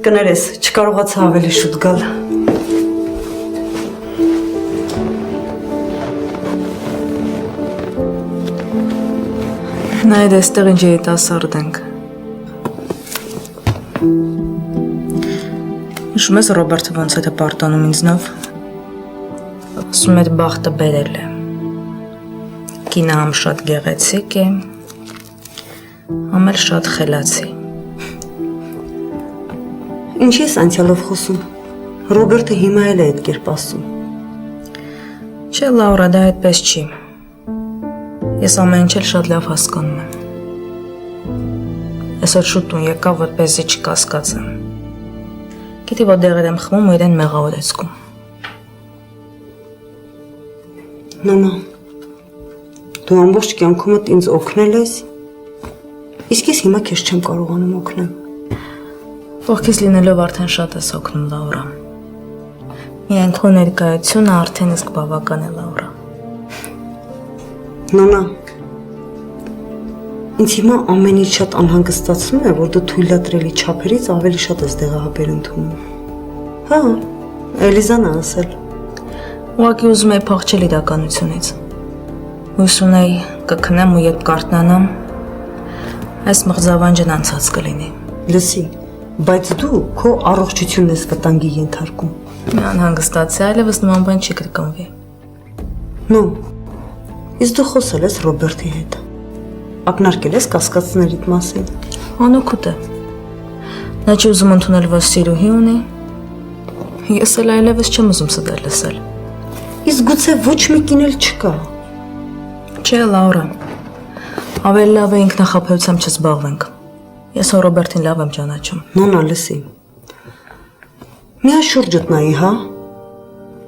կներես, չկարողացա ավելի շուտ գալ։ Նայդ այստեղ ինչ երիտասարդ ենք։ Հիշում ես Ռոբերտը ոնց է պարտանում ինձնով։ Ասում է բախտը բերել է։ Կինը համ շատ գեղեցիկ է, համ էլ շատ խելացի։ Ինչի ես անցյալով խոսում։ Ռոբերտը հիմա էլ է այդ կերպ ասում։ Չէ, Լաուրա, դա այդպես չի։ Ես ամեն ինչ էլ շատ լավ հասկանում եմ։ Այսօր շուտ տուն եկավ, որպեսզի չկասկածեմ։ Գիտի որ դեղեր եմ խմում ու իրեն մեղավորեցքում։ Նոնա, դու ամբողջ կյանքումդ ինձ օգնել ես, իսկ ես հիմա քեզ չեմ կարողանում օգնել։ Ողքից լինելով արդեն շատ ես օգնում, Լաուրա։ Միայն քո ներկայությունը արդեն իսկ բավական է, Լաուրա։ Նոնա, ինձ հիմա ամեն ինչ շատ անհանգստացնում է, որ դու թույլատրելի չափերից ավելի շատ ես դեղահաբեր ընդունում։ Հա, Էլիզան է ասել։ Ուղղակի ուզում էի փախչել իրականությունից։ Հույս ունեի կքնեմ ու երբ կարթնանամ, այս մղձավանջն անցած կլինի։ Լսի, բայց դու քո առողջությունն ես վտանգի ենթարկում։ Մի անհանգստացի, այլևս նման բան չի կրկնվի։ Նո, իսկ դու խոսել ես Ռոբերտի հետ։ Ակնարկել ես կասկածներիդ մասին։ Անօգուտ է։ Նա չի ուզում ընդունել, որ սիրուհի ունի։ Ես էլ այլևս չեմ ուզում սա լսել։ Իսկ գուցե ոչ մի կին էլ չկա։ Չէ, Լաուրա։ Ավելի լավ է ինքնախաբեությամբ չզբաղվենք։ Ես Ռոբերտին լավ եմ ճանաչում։ Նոնա, լսի։ Միա շուրջդ նայի, հա։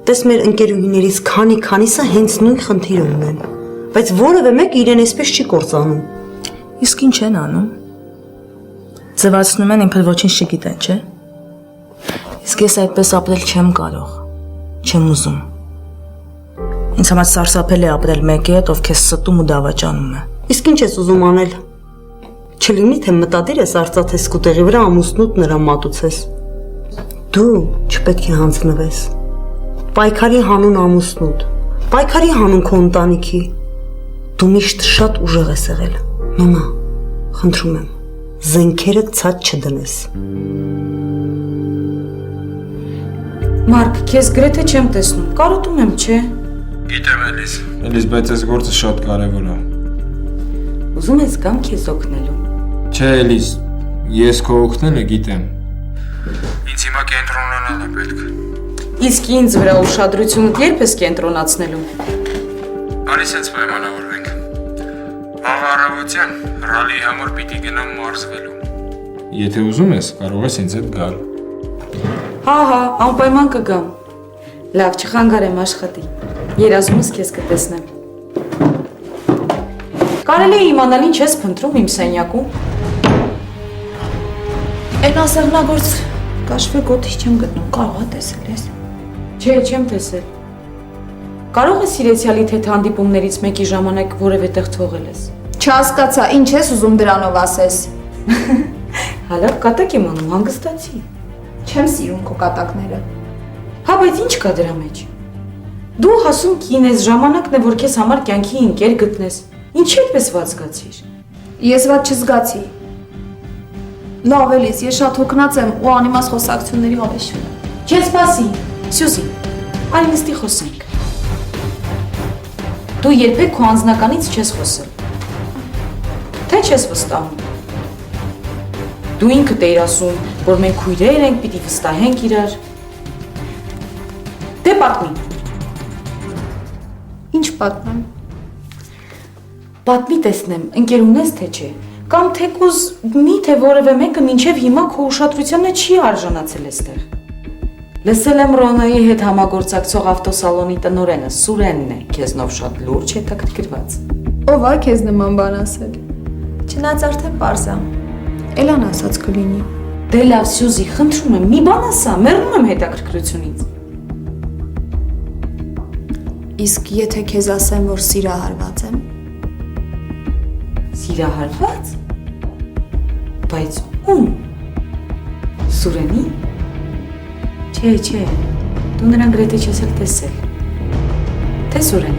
Տես մեր ընկերուհիներից քանիսը հենց նույն խնդիրը ունեն, բայց որևէ մեկը իրեն այսպես չի կործանում։ Իսկ ինչ են անում։ Ձևացնում են ինքն ոչինչ չգիտեն, չէ։ Իսկ ես այդպես ապրել չեմ կարող։ Չեմ ուզում։ Ինձ համար սարսափել է ապրել մեկի հետ, ով քեզ ստում ու դավաճանում է։ Իսկ ինչ ես ուզում անել։ Չլինի թե մտադիր ես արծաթ սկուտեղի վրա ամուսնուդ նրա մատուցես։ Դու չպետք է հանձնվես։ Պայքարի հանուն ամուսնուդ, պայքարի հանուն քո ընտանիքի։ Դու միշտ շատ ուժեղ ես եղել։ Նոնա, խնդրում եմ, զենքերը ցած չդնես։ Մարկ, քեզ գրեթե չեմ տեսնում, կարոտում եմ, չէ։ Գիտեմ, Էլիս, բայց այս գործը շատ կարևոր է։ Ուզում ես գամ քեզ օգնելու։ Չէ, Էլիս, ես քո օգնելը գիտեմ։ Ինձ հիմա կենտրոնանալ է պետք։ Իսկ ինձ վրա ուշադրությունդ երբ ես կենտրոնացնելու։ Արի սենց պայմանավորվենք։ Վաղ առավոտյան ռալի համար պիտի գնամ մարզվելու։ Եթե ուզում ես, կարող ես ինձ հետ գալ։ Հա, անպայման կգամ։ Լավ, չխանգարեմ աշխատի։ Երազում ես քեզ կտեսնեմ։ Կարելի է իմանալ ինչ ես փնտրում իմ սենյակում։ Այն ասեղնագործ կաշվե գոտի չեմ գտնում, կարող է տեսել ես։ Չէ, չեմ տեսել։ Կարող ես իրեցյալիդ հետ հանդիպումներից մեկի ժամանակ որևէ տեղ թողել ես։ Չհասկացա, ինչ ես ուզում դրանով ասես։ Հալա կատակ եմ անում, հանգստացի։ Չեմ սիրում քո կատակները։ Հա, բայց ինչ կա դրա մեջ։ Դու հասուն կին ես, ժամանակն է, որ քեզ համար կյանքի ընկեր գտնես։ Ինչի այդպես ված զգացիր։ Ես ված չզգացի։ Լավ Էլիս, ես շատ հոգնած եմ ու անիմաց խոսակցությունների հովեշում։ Չես սպասի, Սյուզի, այլ նստի խոսենք։ Դու երբեք քո անձնականից չես խոսել։ Թե չես վստահում։ Դու ինքդ էիր ասում, որ մենք քույրեր ենք, պիտի վստահենք իրար։ Դե պատմի։ Ինչ պատմեմ։ Պատմի տեսնեմ, ընկեր ունես թե չէ, կամ թեկուզ միթե որևէ մեկը մինչև հիմա քո ուշադրությանը չի արժանացել այստեղ։ Լսել եմ Ռոնայի հետ համագործակցող ավտոսալոնի տնօրենը Սուրենն է, քեզնով շատ լուրջ հետաքրքրված։ Ով է քեզ նման բան ասել։ Չնայած արդեն պարզ է։ Էլան ասած կլինի։ Դե լավ, Սյուզի, խնդրում եմ, մի բան ասա, մեռնում եմ հետաքրքրությունից։ Իսկ եթե քեզ ասեմ, որ սիրահարված եմ։ Սիրահարված։ Բայց ում։ Սուրենի։ Չէ, դու նրան գրեթե չես էլ տեսել։ Թե Սուրեն։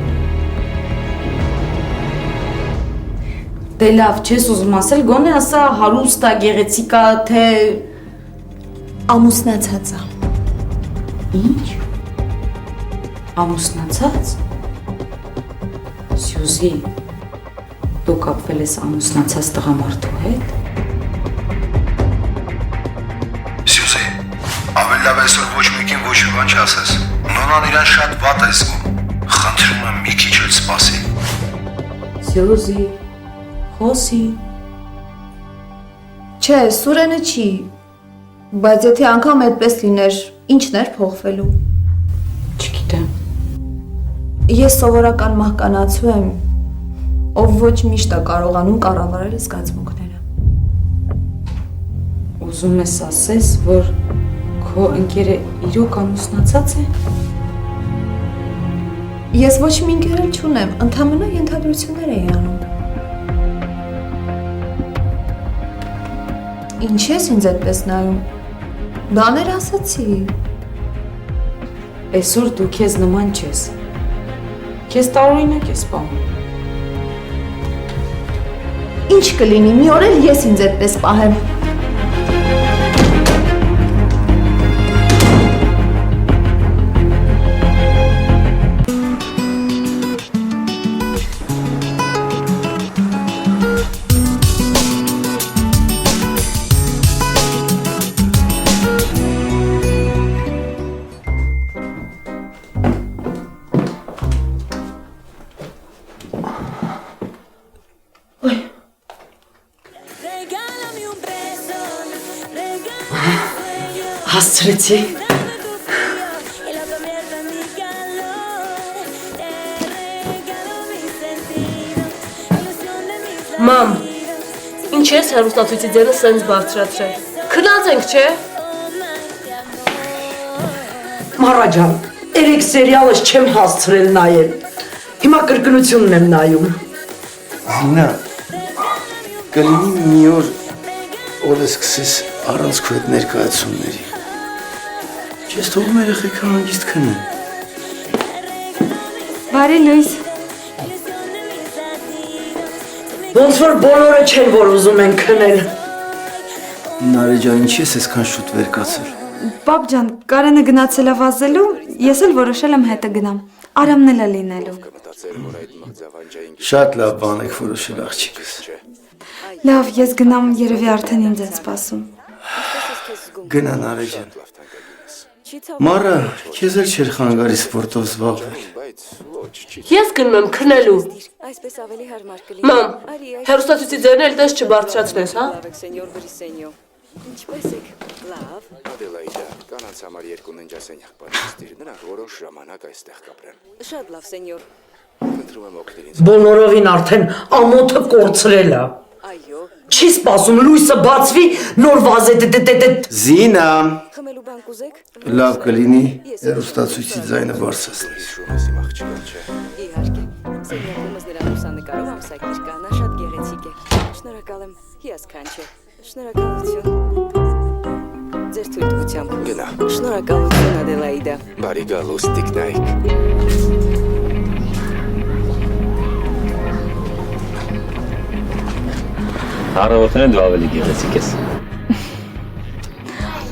Դե լավ, չես ուզում ասել, գոնե ասա հարուստ է, գեղեցիկ է, թե Ամուսնացած է։ ինչ։ Ամուսնացած։ Սյուզի, դու կապվել ես ամուսնացած տղամարդու հետ։ Սյուզի, ավելի լավ այսօր ոչ մեկին ոչ մի բան չասես։ Նոնան իրան շատ վատ է զգում։ Խնդրում եմ մի քիչ էլ սպասի։ Սյուզի, խոսի։ Չէ, Սուրենը չի։ Բայց եթե անգամ այդպես լիներ, ինչն էր փոխվելու։ Չգիտեմ։ Ես սովորական մահկանացու եմ, ով ոչ միշտ է կարողանում կառավարել զգացմունքները։ Ուզում ես ասես, որ քո ընկերը իրոք ամուսնացած է։ Ես ոչ մի ընկեր էլ չունեմ, ընդհանրապես ենթադրություններ էի անում։ Ինչ ես ինձ այդպես նայում։ Բաներ ասացի։ Այսօր դու քեզ նման չես։ Քեզ տարօրինակ ես պահում։ Ինչ կլինի, մի օր էլ ես ինձ այդպես պահեմ։ Հասցրեցի։ Մամ, ինչ ես հեռուստացույցի ձենը սենց բարձրացրել։ Քնած ենք, չէ։ Մարա ջան, երեք սերիալս չեմ հասցրել նայել։ Հիմա կրկնությունն եմ նայում։ Զինա, կլինի մի օր օրը սկսես առանց քո այդ ներկայացումների։ Չես թողում երեխեքը հանգիստ քնեն։ Բարի լույս։ Ոնց որ բոլորը չեն, որ ուզում են քնել։ Նարե ջան, ինչ ես այսքան շուտ վեր կացել։ Պապ ջան, Կարենը գնացել է վազելու, ես էլ որոշել եմ հետը գնամ։ Արամն էլ է լինելու։ Շատ լավ բան եք որոշել աղջիկս։ Լավ, ես գնամ, երևի արդեն ինձ են սպասում։ Գնա Նարե ջան։ Մարա, քեզ էլ չէր խանգարի սպորտով զբաղվել։ Ես գնում եմ քնելու։ Մամ, հեռուստացույցի ձենը էլ տես չբարձրացնես, հա։ Ինչպես եք, լավ։ Ադելայդա, կանանց համար երկու ննջասենյակ պատրաստիր, նրանք որոշ ժամանակ այստեղ կապրեն։ Շատ լավ, սենյոր։ Խնդրում եմ օգնել ինձ։ Բոլորովին արդեն ամոթը կորցրել է։ Այո։ Չի սպասում լույսը բացվի, նոր վազե։ Զինա, Խմելու բան կուզեք։ լավ կլինի հեռուստացույցի ձայնը բարձրացնես։ Հիշում ես իմ աղջիկը, չէ։ Իհարկե։ Սենյակումս նրա լուսանկարով ամսագիր կա, նա շատ գեղեցիկ է։ Շնորհակալ եմ, հիասքանչ է։ Շնորհակալություն։ Ձեր թույլտվությամբ։ Գնա։ Շնորհակալություն Ադելայդա։ Բարի գալուստ տիկնայք։ Առավոտները դու ավելի գեղեցիկ ես։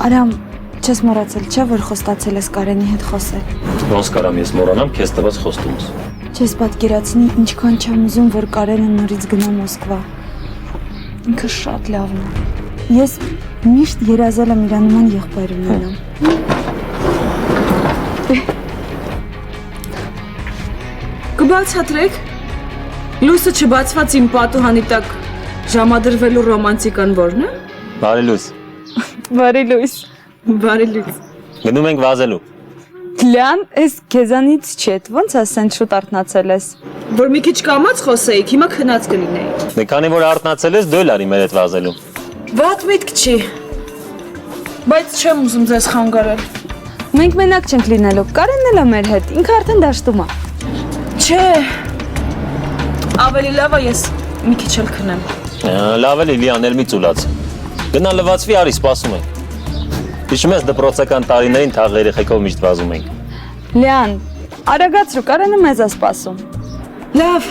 Արամ, չես մոռացել, չէ՞ որ խոստացել ես Կարենի հետ խոսել։ Ոնց կարամ ես մոռանամ քեզ տված խոստումս։ Չես պատկերացնի, ինչքան չեմ ուզում, որ Կարենը նորից գնա Մոսկվա։ Ինքը շատ լավն է։ Ես միշտ երազել եմ իր նման եղբայր ունենամ։ Կբացատրեք։ Լույսը չբացված իմ պատուհանի տակ ժամադրվելու ռոմանտիկան որն է։ Բարի լույս։ Բարի լույս։ Բարի լույս։ Գնում ենք վազելու։ Լյան, ես քեզանից չէ, ոնց ասեն շուտ արթնացել ես։ Որ մի քիչ կամած խոսեիք, հիմա քնած կլինեիք։ Դե քանի որ արթնացել ես, դու էլ արի մեր հետ վազելու։ Վատ միտք չի։ Բայց չեմ ուզում ձեզ խանգարել։ Մենք մենակ չենք լինելու, Կարենն էլ է մեր հետ, ինքը արդեն դաշտում է։ Չէ։ Ավելի լավ է ես մի քիչ էլ քնեմ։ Լավ էլ Իլիան էլ մի ծուլաց։ Գնա լվացվի, արի, սպասում ենք։ Հիշում ես դպրոցական տարիներին թաղ երեխեքով միշտ վազում ենք։ Լիան, արագացրու, Կարենը մեզ է սպասում։ Լավ։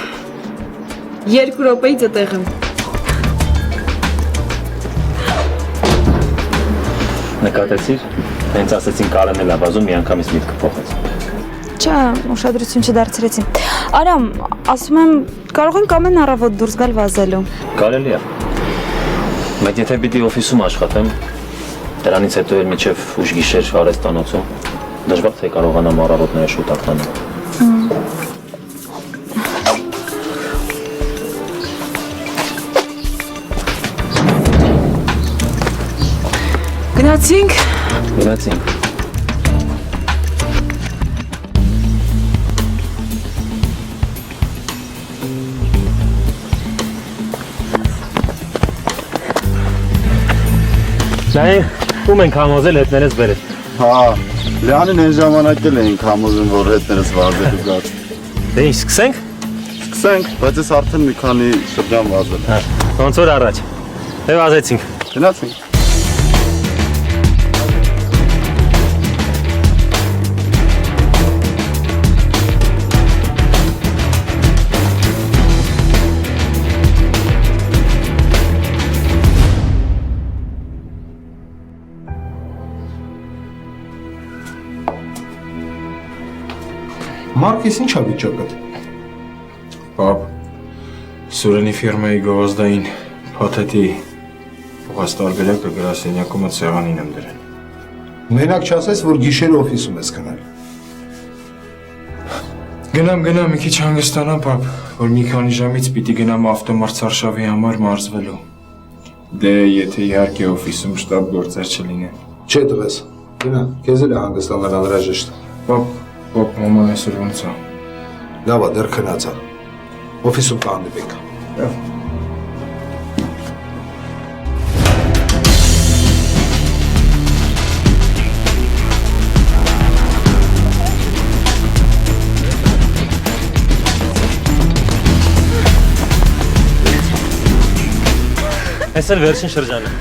2 րոպեից այդտեղ եմ։ Նկատեցիր, հենց ասեցին Կարենն էլ է վազում, միանգամից միտքը փոխեց։ Չէ, ուշադրություն չդարձրեցին։ Արամ, ասում եմ, կարող ենք ամեն առավոտ դուրս գալ վազելու։ Կարելի է։ Բայց եթե պիտի օֆիսում աշխատեմ, դրանից հետո էլ մինչև ուշ գիշեր արհեստանոցում, դժվար թե կարողանամ առավոտները շուտ ակտանել։ Գնացինք։ Գնացինք։ Նայեք, ում ենք համոզել հետներս բերել։ Հա, Լեանին այն ժամանակ էլ էինք համոզում, որ հետներս վազելու գած։ Դե ինչ, սկսենք։ Սկսենք, բայց ես արդեն մի քանի շրջան վազել։ Հա, ոնց որ առաջ։ Դե վազեցինք։ Գնացինք։ Մարկես ի՞նչ է վիճակդ։ Պապ, Սուրենի ֆիրմայի գովազդային փաթեթի ուղղաստարբերակը գրասենյակում սեղանին եմ դրել։ Մենակ չասես, որ գիշերը օֆիսում ես գնալ։ Գնամ, մի քիչ հանգստանամ, պապ, որ մի քանի ժամից պիտի գնամ ավտոմարցարշավի համար մարզվելու։ Դե, եթե իհարկե օֆիսում շտապ գործեր չլինեն։ Չէ տղես, գնա, քեզ էլ է հանգստանալ անհրաժեշտ։ Պապ, մաման այսօր ոնց է։ Լավ է, դեռ քնած է։ Օֆիսում կհանդիպենք։ Այս էլ վերջին շրջանը։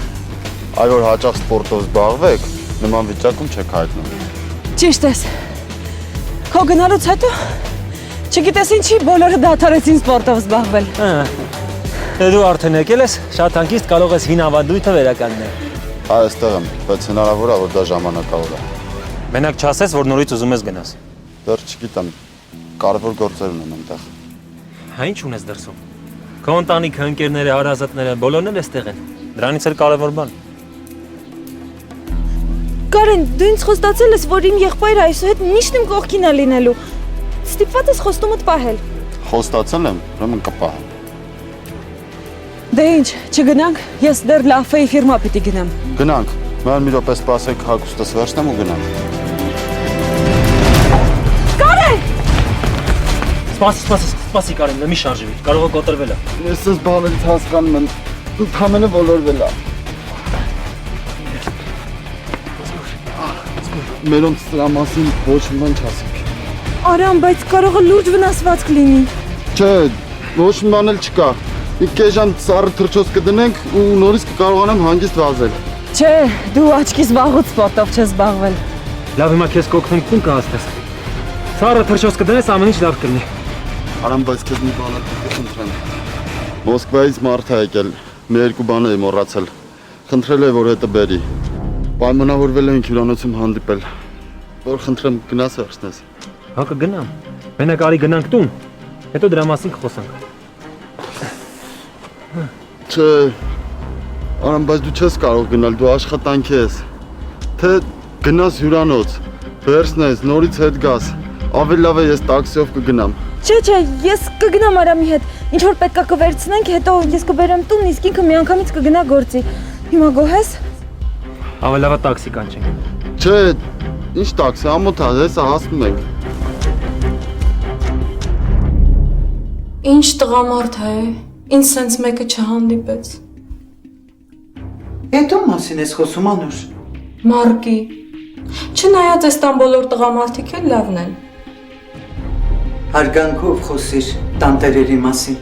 Այ որ հաճախ սպորտով զբաղվեք, նման վիճակում չեք հայտնում։ Ճիշտ ես։ Քո գնալուց հետո չգիտես ինչի բոլորը դադարեցին սպորտով զբաղվել։ Դե դու արդեն եկել ես, շատ հանգիստ կարող ես հին ավանդույթը վերականգնել։ Այստեղ եմ, բայց հնարավոր է, որ դա ժամանակավոր է։ Մենակ չասես, որ նորից ուզում ես գնաս։ Դեռ չգիտեմ, կարևոր գործեր ունեմ այնտեղ։ Հա ինչ ունես դրսում։ Քո ընտանիքը, ընկերները, հարազատները, բոլորն էլ էստեղ են։ Դրանից էլ կարևոր բան։ Կարեն, դու ինձ խոստացել ես, որ իմ եղբայրը այսուհետ միշտ իմ կողքին է լինելու։ Ստիպված ես խոստումդ պահել։ Խոստացել եմ, ուրեմն կպահեմ։ Դե ինչ, չգնանք, ես դեռ լաֆեի ֆիրմա պիտի գնամ։ Գնանք, մեն մի րոպե սպասեք, հագուստս վերցնեմ ու գնանք։ Կարեն! Սպասի Կարեն, մի շարժվի, կարող է կոտրվել է։ Ես ես բաներից հասկանում եմ, ընդհանրապես ոլորվել է։ Մերոնց սրա մասին ոչ մի բան չասեք։ Արամ, բայց կարող է լուրջ վնասվածք լինի։ Չէ, ոչ մի բան էլ չկա։ Մի կես ժամ սառը թռչոց կդնենք ու նորից կկարողանամ հանգիստ վազել։ Չէ, դու աչքիս վաղուց սպորտով չես զբաղվել։ Լավ, հիմա քեզ կօգնենք տուն կհասնես։ Սառը թռչոց կդնես, ամեն ինչ լավ կլինի։ Արամ, բայց քեզ մի բան էլ խնդրեմ։ Մոսկվայից մարդ է եկել, մի երկու բան եմ մոռացել։ Խնդրել է, որ հետը բերի։ Պայմանավորվել ենք հյուրանոցում հանդիպել։ Որ խնդրեմ գնաս վերցնես։ Հա կգնամ։ Մենակ արի գնանք տուն, հետո դրա մասին կխոսանք։ Չէ, Արամ, բայց դու չես կարող գնալ, դու աշխատանքի ես։ Թե գնաս հյուրանոց, վերցնես, նորից հետ գաս։ Ավելի լավ է ես տաքսիով կգնամ։ Չէ, ես կգնամ Արամի հետ։ Ինչ որ պետքա կվերցնենք, հետո ես կբերեմ տուն, իսկ ինքը միանգամից կգնա գործի։ Հիմա գոհ ես։ Ավելի լավ է տաքսի կանչենք։ Չէ, ինչ տաքսի, ամոթ է, հեսա հասնում ենք։ Ինչ տղամարդ է, ինձ սենց մեկը չհանդիպեց։ Հետո մասին ես խոսում Անուշ։ Մարկի, չնայած էստան բոլոր տղամարդիկ էլ լավն են։ Հարգանքով խոսիր տանտերերի մասին։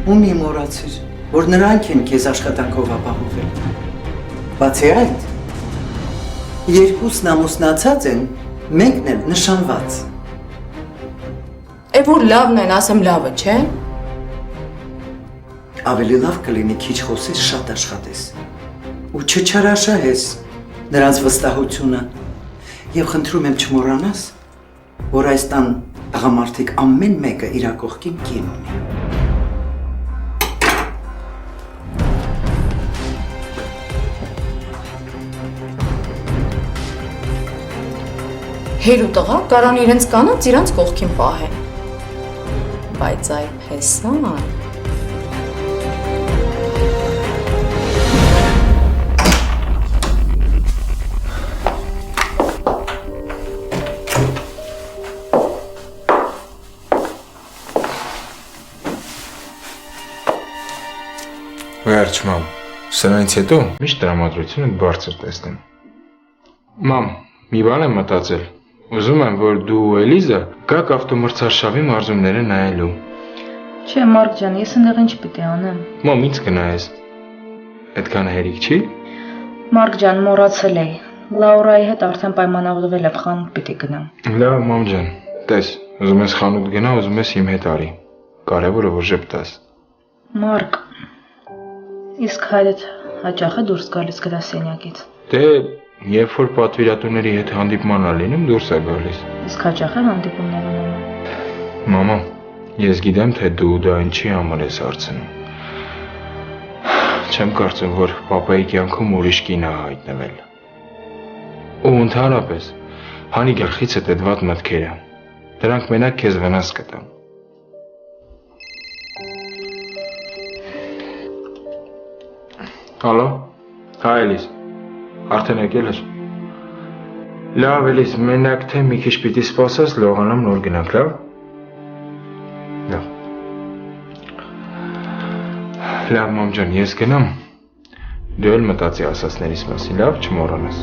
Ու մի մոռացիր, որ նրանք են քեզ աշխատանքով ապահովել։ Բացի այդ, Երկուսն ամուսնացած են, մեկն էլ նշանված։ Է որ լավն են, ասեմ լավը, չէ։ Ավելի լավ կլինի քիչ խոսես, շատ աշխատես։ Ու չչարաշահես նրանց վստահությունը։ Եվ խնդրում եմ չմոռանաս, որ այս տան աղամարդիկ ամեն մեկը իր կողքին կին ունի։ Հեր ու տղա կարան իրենց կանանց իրանց կողքին պահեն։ Բայց այ հեսան։ Վերջ, մամ, սրանից հետո միշտ տրամադրությունը բարձր տեսնեմ։ Մամ, մի բան եմ մտածել։ Ուզում եմ, որ դու ու Էլիզա գաք ավտոմրցարշավի մարզումները նայելու։ Չէ, Մարկ ջան, ես ընդեղ ինչ պիտի անեմ։ Մամ, ինձ կնայես։ Այդքան հերիք չի։ Մարկ ջան, մոռացել էի։ Լաուրայի հետ արդեն պայմանավորվել եմ, խանութ պիտի գնամ։ Լավ, մամ ջան, տես, ուզում ես խանութ գնա, ուզում ես իմ հետ արի։ Կարևորը որ ժպտաս։ Մարկ, իսկ հայրդ հաճախ է դուրս գալիս գրասենյակից։ Դե, երբ որ պատվիրատուների հետ հանդիպման ա լինում, դուրս է գալիս։ Իսկ հաճախ է հանդիպումներ ունենում։ Մամա, ես գիտեմ, թե դու դա ինչի համար ես հարցնում։ Չեմ կարծում, որ պապայի կյանքում ուրիշ կին է հայտնվել։ Ու ընդհանրապես, հանի գլխիցդ այդ վատ մտքերը, դրանք մենակ քեզ վնաս կտան։ Հալո, հա Էլիս, արդեն եկել ես։ Լավ Էլիս, մենակ թե մի քիչ պիտի սպասես, լողանամ նոր գնանք, լավ։ Լավ։ Լավ մամ ջան, ես գնամ։ Դու էլ մտածի ասածներիս մասին, լավ, չմոռանաս։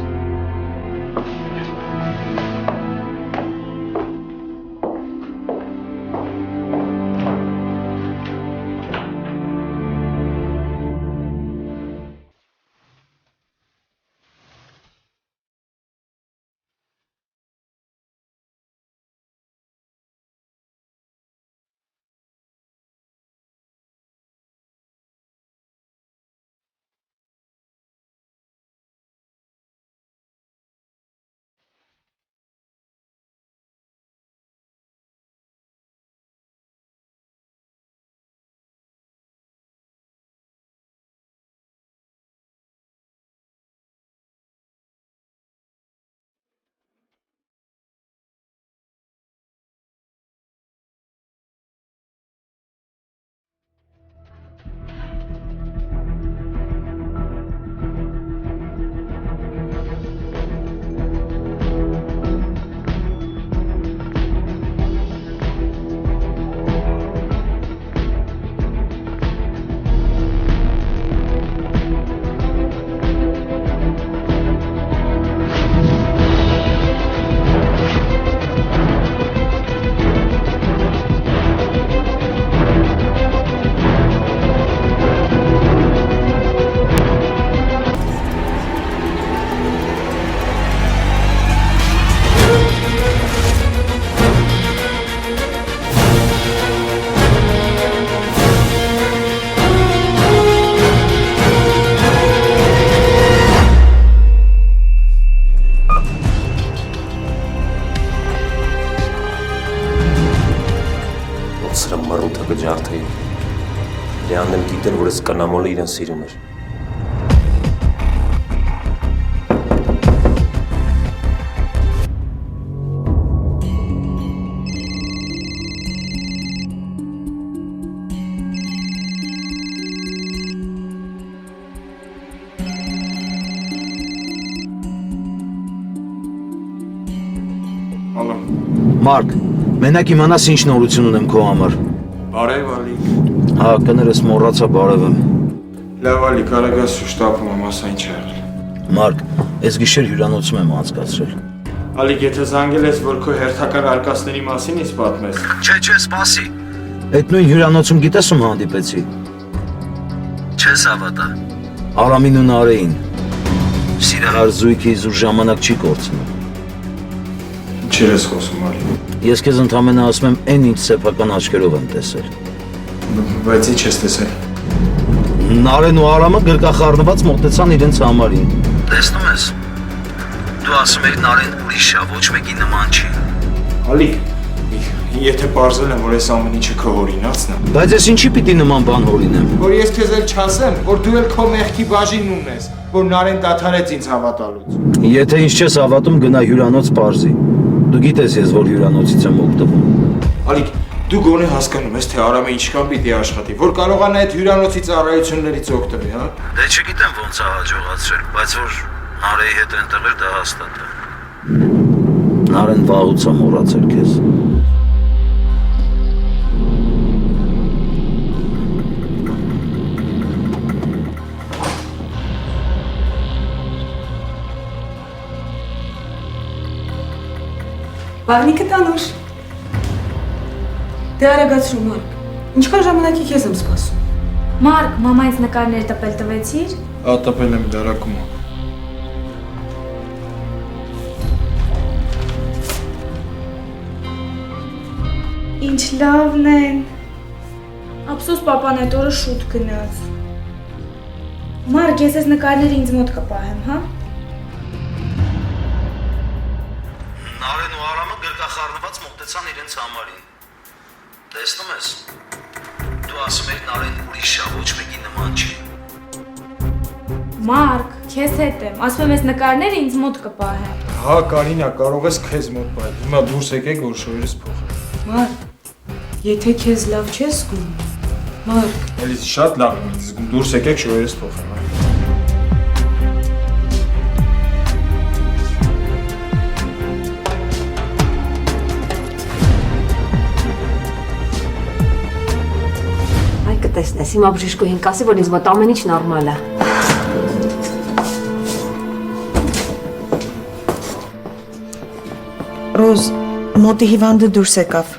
Լեանն էլ գիտեր, որ այս կնամոլը իրեն սիրում էր։ Մարկ, մենակ իմանաս ինչ նորություն ունեմ քո համար։ Բարև Ալիկ։ Հա, կներես մոռացա բարևեմ։ Լավ Ալիկ, արագ շտապում եմ, ասա ինչ եղել։ Մարկ, այս գիշեր հյուրանոցում եմ անցկացրել։ Ալիկ, եթե զանգել ես, որ քո հերթական արկածների մասին ինձ պատմես։ Չէ, սպասի։ Այդ նույն հյուրանոցում գիտես ում հանդիպեցի։ Չես հավատա։ Արամին ու Նարեին։ Սիրահար զույգի զուր ժամանակ չի կորցնում։ Չէր ես խոսում, Ալի։ Ես քեզ ընդամենը ասում եմ, այն ինչ սեփական աչքերով եմ տեսել։ Բայց ի՞նչ ես տեսել։ Նարեն ու Արամը գրկախառնված մոտեցան իրենց համարին։ Տեսնում ես։ Դու ասում ես Նարեն ուրիշ է, ոչ մեկի նման չի։ Ալիկ, եթե պարզել եմ, որ այս ամեն ինչը քո հորինացն է։ Բայց ես ինչի պիտի նման բան հորինեմ։ Որ ես քեզ էլ չասեմ, որ դու էլ քո մեղքի բաժինն ունես, որ Նարեն դադարեց ինձ հավատալուց։ Եթե ինձ չես հավատում, գնա հյուրանոց պարզի։ Դու գիտես ես, որ հյուրանոցից եմ օգտվում։ Ալիկ, դու գոնե հասկանում ես, թե Արամը ինչքան պիտի աշխատի, որ կարողանա այդ հյուրանոցի ծառայություններից օգտվել, հա։ Դե չգիտեմ ոնց է հաջողացրել, բայց որ Նարեի հետ ընտեղ էր, դա հաստատ է։ Նարեն վաղուց է մոռացել քեզ։ Վաղնիկը տանուշ։ Դե արագացրու, Մարկ։ Ինչքան ժամանակի քեզ եմ սպասում։ Մարկ, մամայից նկարներ տպել տվեցիր։ Տպել եմ դարակում։ Ինչ լավն են։ Ափսոս պապան այդ օրը շուտ գնաց։ Մարկ, ես այս նկարները ինձ մոտ կպահեմ, հա։ Նարեն ու Արամը գրկախառնված մոտեցան իրենց համարին։ Տեսնում ես։ Դու ասում ես Նարեն ուրիշ է, ոչ մեկի նման չի։ Մարկ, քեզ հետ եմ, ասում եմ այս նկարները ինձ մոտ կպահեմ։ Հա, Կարինա, կարող ես քեզ մոտ բայել։ Հիմա դուրս եկեք, որ շոյերս փոխեմ։ Մարկ, եթե քեզ լավ չես զգում, Մարկ։ Էլիս շատ լավ եմ զգում, դուրս եկեք շոյերս փոխեմ։ Տեսնես, հիմա բժիշկուհին կասի, որ ինձ մոտ ամեն ինչ նորմալ է։ Ռոզ, մոտի հիվանդը դուրս եկավ։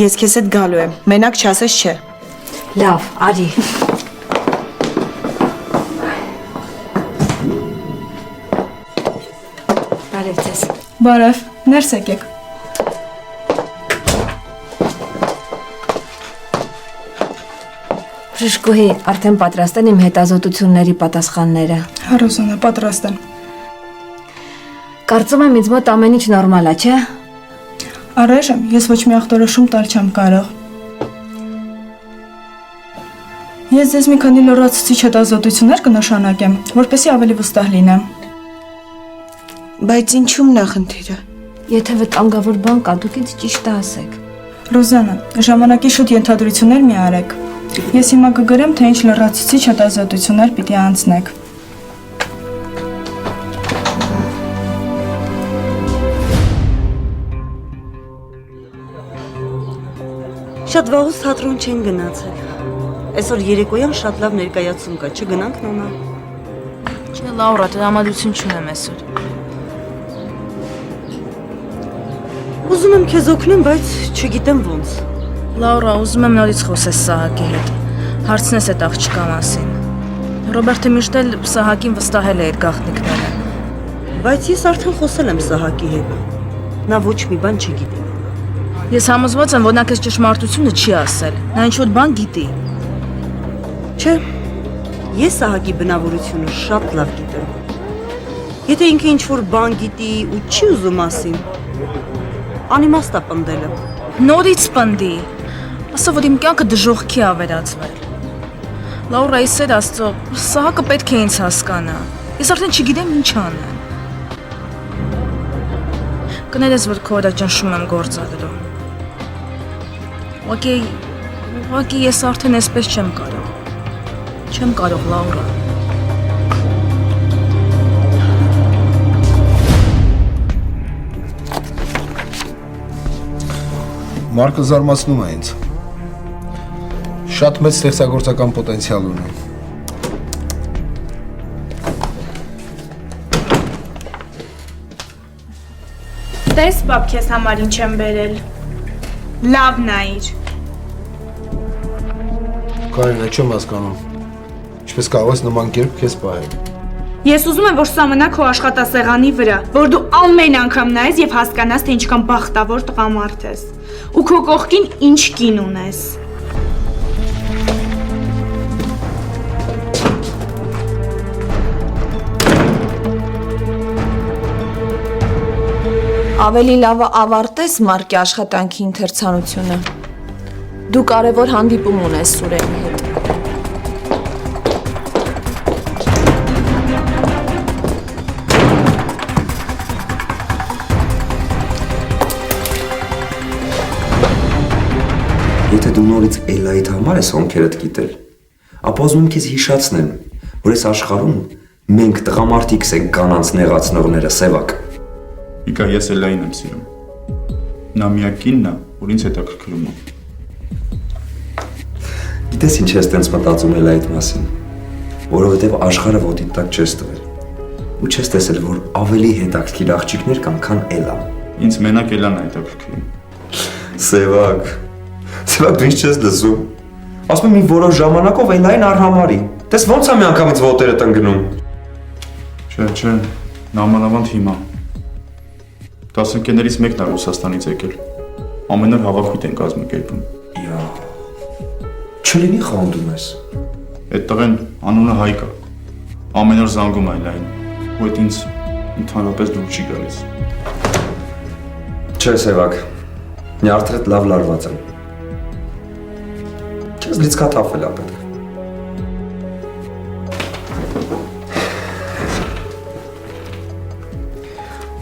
Ես քեզ հետ գալու եմ, մենակ չասես չէ։ Լավ, արի։ Բարև ձեզ։ Բարև, ներս եկեք։ Բժիշկուհի, արդեն պատրաստ են իմ հետազոտությունների պատասխանները։ Հա, Ռոզանա, պատրաստ եմ։ Կարծում եմ ինձ մոտ ամեն ինչ նորմալ է, չէ՞։ Առայժմ ես ոչ մի ախտորոշում տալ չեմ կարող։ Ես ձեզ մի քանի լրացուցիչ հետազոտություններ կնշանակեմ, որպեսզի ավելի վստահ լինեմ։ Բայց ինչու՞մն է խնդիրը։ Եթե վտանգավոր բան կա, դուք ինձ ճիշտը ասեք։ Ռոզանա, ժամանակի շուտ ենթադրություններ մի արեք։ Ես հիմա կգրեմ, թե ինչ լրացուցիչ հետազոտություններ պիտի անցնեք։ Շատ վաղուց թատրոն չեն գնացել։ Այսօր երեկոյան շատ լավ ներկայացում կա, չգնանք նոնա։ Չէ, Լաուրա, տրամադրություն չունեմ այսօր։ Ուզում եմ քեզ օգնեմ, բայց չգիտեմ ոնց։ Լաուրա, ուզում եմ նորից խոսես Սահակի հետ։ Հարցնես այդ աղջկա մասին։ Ռոբերտը միշտ էլ Սահակին վստահել է այդ գաղտնիքները։ Բայց ես արդեն խոսել եմ Սահակի հետ։ Նա ոչ մի բան չգիտի։ Ես համոզված եմ, որ նա քեզ ճշմարտությունը չի ասել։ Նա ինչ-որ բան գիտի։ Չէ, ես Սահակի բնավորությունը շատ լավ գիտեմ։ Եթե ինքը ինչ-որ բան գիտի ու չի ուզում ասին, անիմաստ է պնդելը։ Նորից պնդի։ Ասա, որ իմ կյանքը դժոխքի է ավերածվել։ Լաուրա, ես սեր Աստծո, Սահակը պետք է ինձ հասկանա։ Ես արդեն չգիտեմ ինչ անեմ։ Կներես, որ քո վրա ճնշում եմ գործադրում։ Ուղղակի ես արդեն այսպես չեմ կարող։ Չեմ կարող, Լաուրա։ Մարկը զարմացնում է ինձ։ Շատ մեծ ստեղծագործական պոտենցիալ ունի։ Տես, պապ, քեզ համար ինչ եմ բերել։ Լավ նայիր։ Կարինա, չեմ հասկանում։ Ինչպես կարող ես նման կերպ քեզ պահել։ Ես ուզում եմ, որ սա մնա քո աշխատասեղանի վրա, որ դու ամեն անգամ նայես եւ հասկանաս, թե ինչքան բախտավոր տղամարդ ես։ Ու քո կողքին ինչ կին ունես։ Ավելի լավը ավարտես Մարկի աշխատանքի ընթերցանությունը։ Դու կարևոր հանդիպում ունես Սուրենի հետ։ Եթե դու նորից Էլլայիդ համար ես հոնքերդ կիտել, ապա ուզում եմ քեզ հիշացնեմ, որ այս աշխարհում մենք տղամարդիկս ենք կանանց նեղացնողները, Սևակ։ Իկա ես Էլլային եմ սիրում։ Նա միակ կինն է, որ ինձ հետաքրքրում է։ Գիտես ինչ ես տենց մտածում Էլլայիդ մասին, որովհետև աշխարհը ոտիդ տակ չես տվել։ Ու չես տեսել, որ ավելի հետաքրքիր աղջիկներ կան, քան Էլլան։ Ինձ մենակ Էլլան է հետաքրքրում։ Սևակ, դու ինչ չես լսում։ Ասում եմ մի որոշ ժամանակով Էլլային արհամարի։ Տես ոնց է մի անգամից ոտերդ ընկնում։ Չէ, նամանավանդ հիմա։ Տասնկերներից մեկն է Ռուսաստանից եկել։ Ամեն օր հավաքույթ են կազմակերպում։ Յա։ Չլինի խանդում ես։ Այդ տղեն անունը Հայկ է։ Ամեն օր զանգում է Էլլային, ու այդ ինձ ընդհանրապես դուր չի գալիս։ Չէ, Սևակ, նյարդրդ լավ լարված են։ Չես լիցքաթափվել ա պետք։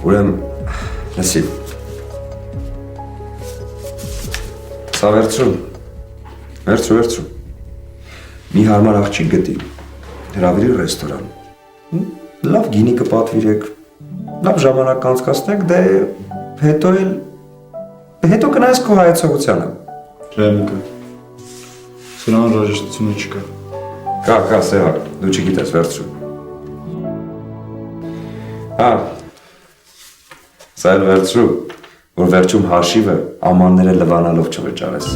Ուրեմն, լսի։ Սա վերցրու։ Մի հարմար աղջիկ գտի, հրավիրի ռեստորան։ Լավ գինի կպատվիրեք, լավ ժամանակ կանցկացնեք, դե հետո կնայես քո հայացողությանը։ Չէ, Միկա։ Սրան անհրաժեշտությունը չկա։ Կա, Սևակ, դու չգիտես, վերցրու։ Սա էլ վերցրու, որ վերջում հաշիվը ամանները լվանալով չվճարես։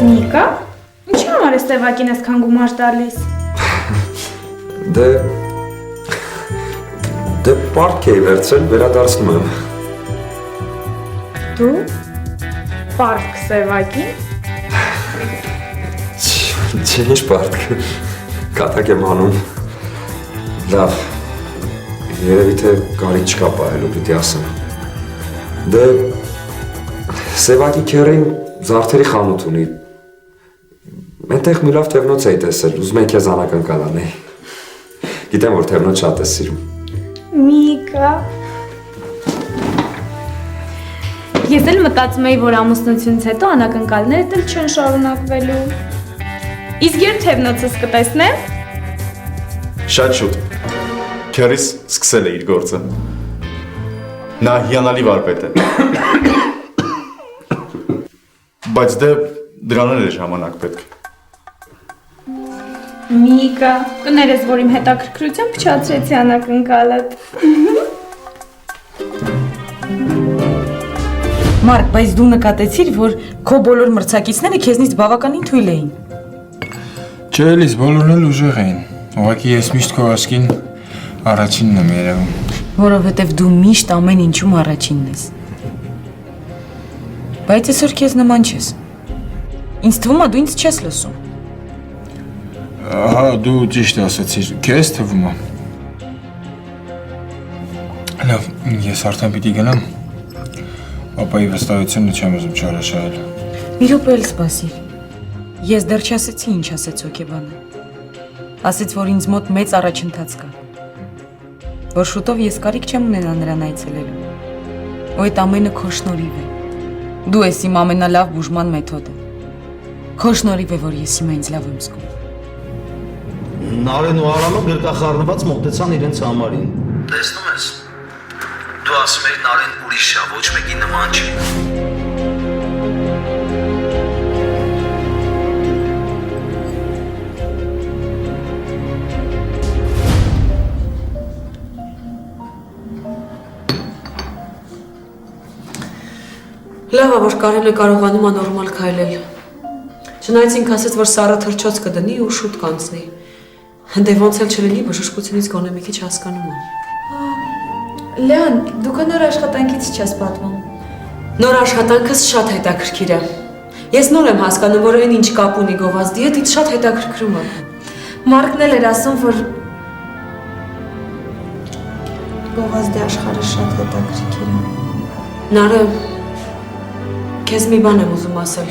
Նիկա, ինչի համար ես Սևակին այսքան գումար տալիս։ Դե պարտք էի վերցրել, վերադարձնում եմ։ Դու պարտք Սևակին։ Չէ, ինչ պարտք, կատակ եմ անում։ Լավ, երևի թե կարիք չկա պահելու, պիտի ասեմ։ Դե Սևակի քեռին զարդերի խանութ ունի։ Այնտեղ մի լավ թևնոց էի տեսել, ուզում եմ քեզ անակնկալ անեի։ Գիտեմ, որ թևնոց շատ ես սիրում։ Միկա։ Ես էլ մտածում էի, որ ամուսնությունից հետո անակնկալներդ էլ չեն շարունակվելու։ Իսկ երբ թևնոցս կտեսնեմ։ Շատ շուտ։ Քերիս սկսել է իր գործը։ Նա հիանալի վարպետ է։ Բայց դե դրանն էլ է ժամանակ պետք։ Միկա, կներես, որ իմ հետաքրքրությամբ փչացրեցի անակնկալդ։ Մարկ, բայց դու նկատեցիր, որ քո բոլոր մրցակիցները քեզնից բավականին թույլ էին։ Չէ, Էլիս, բոլորն էլ ուժեղ էին։ Ուղղակի ես միշտ քո ասկին առաջինն եմ երևում։ Որովհետև դու միշտ ամեն ինչում առաջինն ես։ Բայց այսօր քեզ նման չես։ Ինձ թվում է դու ինձ չես լսում։ Ահա, դու ճիշտ ասացիր, քեզ թվում է։ Լավ, ես արդեն պիտի գնամ։ Ապայի վստահությունը չեմ ուզում չարաշահել։ Մի րոպե էլ սպասիր։ Ես դեռ չասեցի ինչ ասեց հոգեբանը։ Ասեց, որ ինձ մոտ մեծ առաջընթաց կա։ Որ շուտով ես կարիք չեմ ունենա նրան այցելելու։ Ու այդ ամենը քո շնորհիվ է։ Դու ես իմ ամենալավ բուժման մեթոդը։ Քո շնորհիվ է, որ ես հիմա ինձ լավ եմ զգում։ Նարեն ու Արամը գրկախառնված մոտեցան իրենց համարին։ Տեսնում ես։ Դու ասում ես Նարեն ուրիշ է, ոչ մեկի նման չի։ Լավ է, որ Կարենը կարողանում է նորմալ քայլել։ Չնայած ինքը ասեց, որ Սառը թրջոց կդնի ու շուտ կանցնի։ Դե ոնց էլ չլինի, բժշկությունից գոնե մի քիչ հասկանում եմ։ Լեան, դու քո նոր աշխատանքից չես պատմում։ Նոր աշխատանքս շատ հետաքրքիր է։ Ես նոր եմ հասկանում, որ այն ինչ կապ ունի գովազդի հետ, ինձ շատ հետաքրքրում է։ Մարկն էլ էր ասում, որ գովազդի աշխարհը շատ հետաքրքիր է։ Նարը, քեզ մի բան եմ ուզում ասել։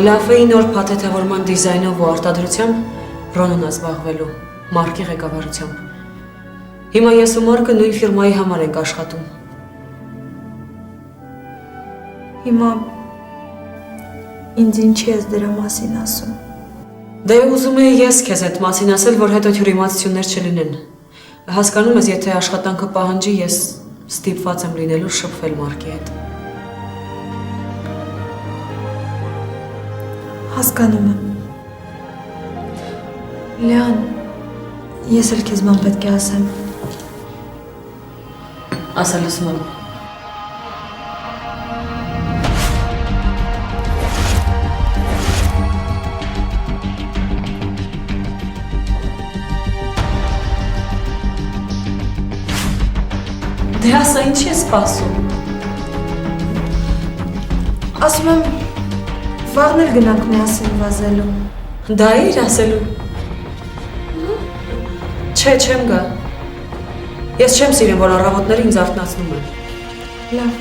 Լավեի նոր փաթեթավորման դիզայնով ու արտադրությամբ Ռոնն է զբաղվելու, Մարկի ղեկավարությամբ։ Հիմա ես ու Մարկը նույն ֆիրմայի համար ենք աշխատում։ Հիմա ինձ ինչի ես դրա մասին ասում։ Դե ուզում էի ես քեզ այդ մասին ասել, որ հետո թյուրիմացություններ չլինեն։ Հասկանում ես, եթե աշխատանքը պահանջի, ես ստիպված եմ լինելու շփվել Մարկի հետ։ Հասկանում եմ։ Լեան, ես էլ քեզ ման պետք է ասեմ։ Ասա լսում եմ։ Դե ասա, ինչի ես սպասում։ Ասում եմ, վաղն էլ գնանք միասին վազելու։ Դա իր ասելու։ Չէ, չեմ գա։ Ես չեմ սիրում, որ առավոտները ինձ արթնացնում են։ Լավ։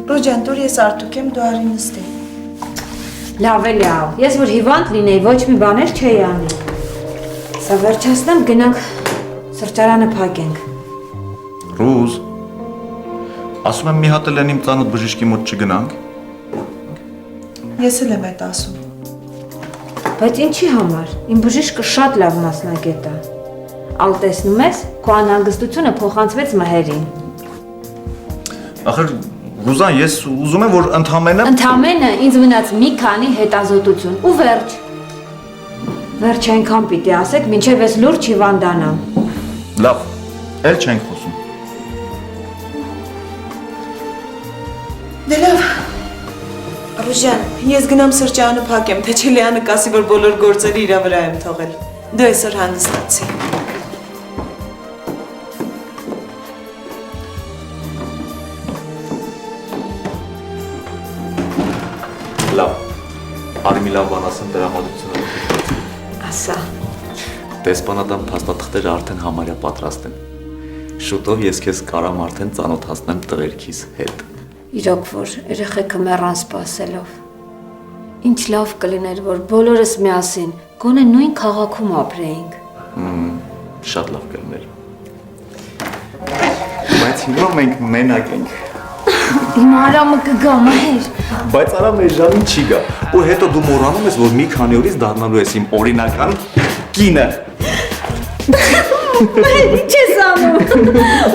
Ռոջան, դուր ես արդուկ եմ, դու արի նստի։ Լավ է լավ, ես որ հիվանդ լինեի, ոչ մի բաներ չէի անի։ Սա վերջացնեմ, գնանք սրճարանը փակենք։ Ռուզ, ասում եմ մի հատ էլ են իմ ծանոթ բժիշկի մոտ չգնանք։ Ես էլ եմ այդ ասում։ Բայց ինչի համար, իմ բժիշկը շատ լավ մասնագետ է։ Ալ տեսնում ես, քո անհանգստությունը փոխանցվեց մհերին։ Ախր Ռուզան, ես ուզում եմ, որ Ընդամենը ինձ մնաց մի քանի հետազոտություն ու վերջ։ Վերջ այնքան պիտի ասեք, մինչև ես լուրջ հիվանդանամ։ Լավ, էլ չենք խոսում։ Դե լավ։ Ռուժան, ես գնամ սրճարանը փակեմ, թե չէ Լեանը կասի, որ բոլոր գործերը իր վրա եմ թողել։ Դու այսօր հանգստացի։ Լավ, արի մի լավ բան ասեմ դրամատուրգությունը։ Ասա։ Դեսպանատան փաստաթղթերը արդեն համարյա պատրաստ են։ Շուտով ես քեզ կարամ արդեն ծանոթացնեմ տղերքիս հետ։ Իրոք որ երեխեքը մեռան սպասելով։ Ինչ լավ կլիներ, որ բոլորս միասին գոնե նույն քաղաքում ապրեինք։ Շատ լավ կլիներ։ Բայց հիմա մենք մենակ ենք։ Իմ Արամը կգա, մահեր։ Բայց Արամը այս ժամին չի գա։ Ու հետո դու մոռանում ես, որ մի քանի օրից դառնալու ես իմ օրինական կինը։ Ինչ ես անում։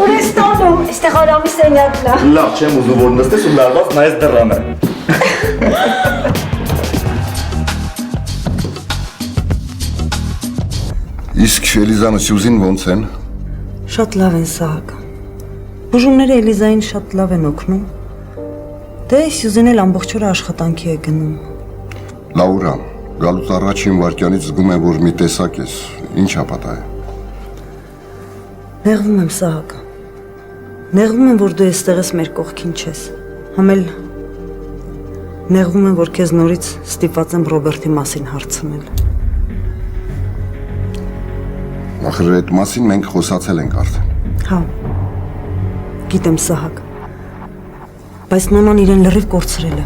Ուր ես տանում։ Այստեղ Արամի սենյակն է։ Լավ, չեմ ուզում որ նստես ու լարված նայես դռանը։ Իսկ Էլիզան ու Սյուզին ոնց են։ Շատ լավ են, Սահակ։ Բուժումները Էլիզային շատ լավ են օգնում։ Դե Սյուզին էլ ամբողջ օրը աշխատանքի է գնում։ Լաուրա, գալուց առաջին վայրկյանից զգում եմ, որ մի տեսակ ես։ Ինչ ապատա է։ Նեղվում եմ, Սահակ։ Նեղվում եմ, որ դու այստեղ ես մեր կողքին չես։ Համ էլ նեղվում եմ, որ քեզ նորից ստիպված եմ Ռոբերտի մասին հարցնել։ Ախր այդ մասին մենք խոսացել ենք արդեն։ Հա։ Գիտեմ, Սահակ, բայց նոնան իրեն լրիվ կորցրել է։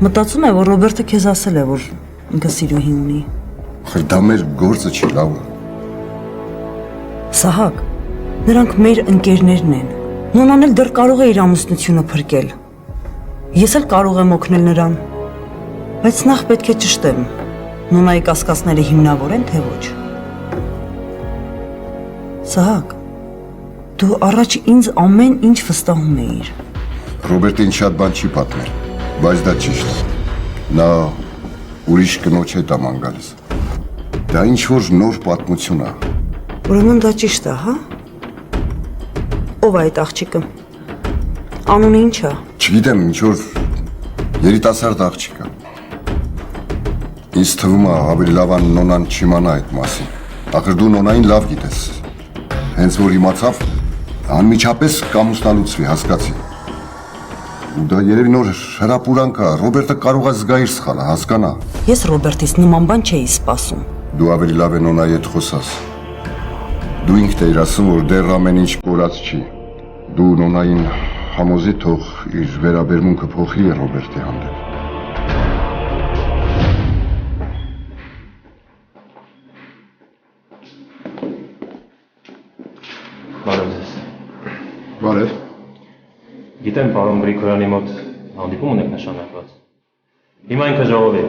Մտածում է, որ Ռոբերտը քեզ ասել է, որ ինքը սիրուհի ունի։ Ախր դա մեր գործը չի, լավ։ Սահակ, նրանք մեր ընկերներն են։ Նոնան էլ դեռ կարող է իր ամուսնությունը փրկել։ Ես էլ կարող եմ օգնել նրան։ Բայց նախ պետք է ճշտեմ։ Նոնայի կասկածները հիմնավոր են, թե ոչ։ Սահակ, դու առաջ ինձ ամեն ինչ վստահում էիր։ Ռոբերտին շատ բան չի պատմել, բայց դա ճիշտ է։ Նա ուրիշ կնոջ հետ է ման գալիս։ Դա ինչ-որ նոր պատմություն է։ Ուրեմն դա ճիշտ է, հա? Ո՞վ է այդ աղջիկը։ Անունը ինչ է։ Չգիտեմ, ինչ-որ երիտասարդ աղջիկ է։ Ինձ թվում է ավելի լավ է նոնան չիմանա այդ մասին։ Ախր դու նոնային լավ գիտես։ Հենց որ իմացավ, անմիջապես կամուսնալուծվի, հասկացի։ Ու դա երևի նոր հրապուրանք է, Ռոբերտը կարող է զգայր սխալը, հասկանա։ Ես Ռոբերտից նման բան չէի սպասում։ Դու ավելի լավ է նոնայի հետ խոսաս։ Դու ինքդ էիր ասում, որ դեռ ամեն ինչ կորած չի։ Դու նոնային համոզի թող իր վերաբերմունքը փոխի Ռոբերտի հանդեպ։ Բարև ձեզ։ Բարև։ Գիտեմ, պարոն Գրիգորյանի մոտ հանդիպում ունեք նշանակված։ Հիմա ինքը ժողովի է։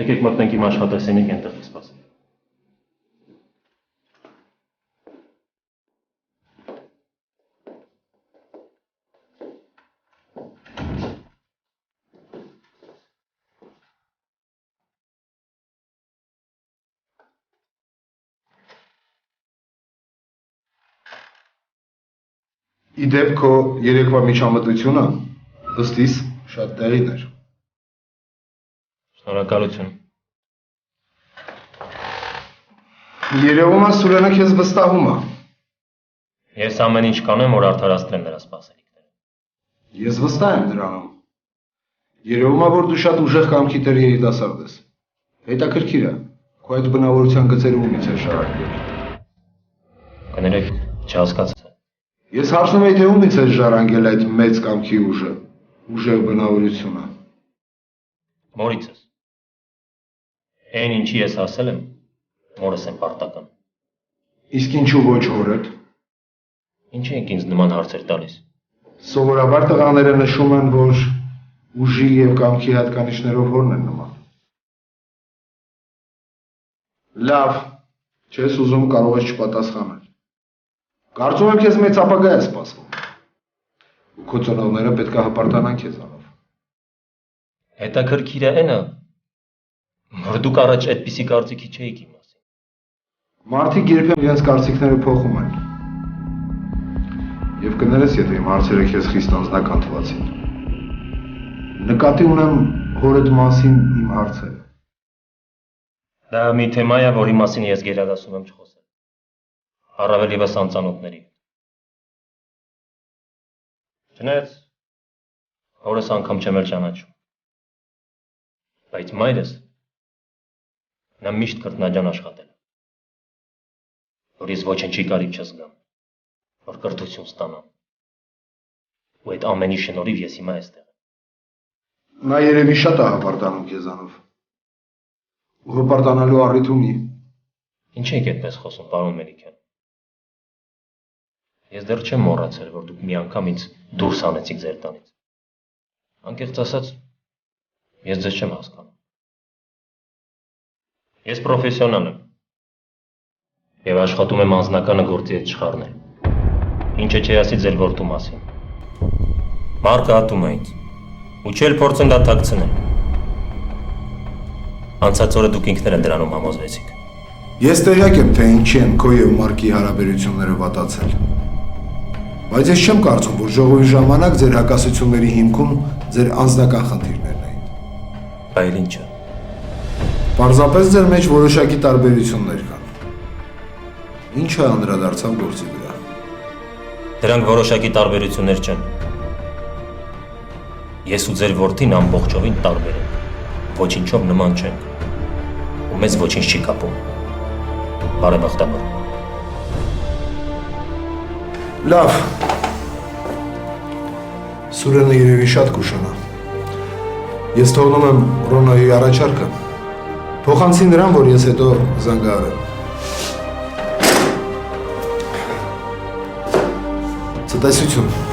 Եկեք մտնենք իմ աշխատասենյակ, այնտեղ կսպասենք։ Իդեպ քո երեկվա միջամտությունը ըստ իս շատ տեղին էր։ Շնորհակալություն։ Երևում է Սուրենը քեզ վստահում է։ Ես ամեն ինչ կանեմ, որ արդարացնեմ նրա սպասելիքները։ Ես վստահ եմ դրանում։ Երևում է, որ դու շատ ուժեղ կամքի տեր երիտասարդ ես։ Հետաքրքիր է, քո այդ բնավորության գծերը ումից է շարարկվել։ Կներեք, չհասկացա։ Ես հարցնում եի, թե ումից է ժառանգել այդ մեծ կամքի ուժը, ուժեղ բնավորությունը։ Մորիցս։ Այն ինչի ես ասել եմ, մորս եմ պարտական։ Իսկ ինչու ոչ հորդ։ Ինչի եք ինձ նման հարցեր տալիս։ Սովորաբար տղաները նշում են, որ ուժի եւ կամքի հատկանիշներով հորն են նման։ Լավ, չես ուզում, կարող ես չպատասխանել։ Կարծում եմ քեզ մեծ ապագա է սպասվում։ Քո ծնողները պետք է հպարտանան քեզանով։ Հետաքրքիր է այնը, որ դուք առաջ այդպիսի կարծիքի չէիք իմ մասին։ Մարդիկ երբեմն իրենց կարծիքները փոխում են։ Եվ կներես, եթե իմ հարցերը քեզ խիստ անձնական թվացին։ Նկատի ունեմ հորդ մասին իմ հարցերը։ Դա մի թեմա է, որի մասին ես գերադասում եմ չխոսել։ Առավել ևս անծանոթների։ Չնայած հորս անգամ չեմ էլ ճանաչում։ Բայց մայրս նա միշտ կրտնաջան աշխատել է, որ ես ոչնչի կարիք չզգամ, որ կրթություն ստանամ։ Ու այդ ամենի շնորհիվ ես հիմա այստեղ եմ։ Նա երևի շատ է հպարտանում քեզանով։ Ու հպարտանալու առիթ ունի։ Ինչ եք այդպես խոսում, պարոն Մելիքյան։ Ես դեռ չեմ մոռացել, որ դուք մի անգամ ինձ դուրս հանեցիք ձեր տանից։ Անկեղծ ասած, ես ձեզ չեմ հասկանում։ Ես պրոֆեսիոնալ եմ եւ աշխատում եմ անձնականը գործի հետ չխառնել։ Ինչը չի ասի ձեր որդու մասին։ Մարկը ատում է ինձ ու չել փորձում դա թաքցնել։ Անցած օրը դուք ինքներդ դրանում համոզվեցիք։ Ես տեղյակ եմ, թե ինչի են քո եւ Մարկի հարաբերությունները վատացել։ Բայց ես չեմ կարծում, որ ժողովի ժամանակ ձեր հակասությունների հիմքում ձեր անձնական խնդիրներն էին։ Այլ ինչը։ Պարզապես ձեր մեջ որոշակի տարբերություններ կան։ Ինչը անդրադարձավ գործի վրա։ Դրանք որոշակի տարբերություններ չեն։ Ես ու ձեր որդին ամբողջովին տարբեր ենք։ Ոչինչով նման չենք։ Ու մեզ ոչինչ չի կապում։ Բարեբախտաբար։ Լավ։ Սուրենը երևի շատ կուշանա։ Ես թողնում եմ Ռոնոյի առաջարկը։ Փոխանցի նրան, որ ես հետո զանգահարեմ։ Ցտեսություն։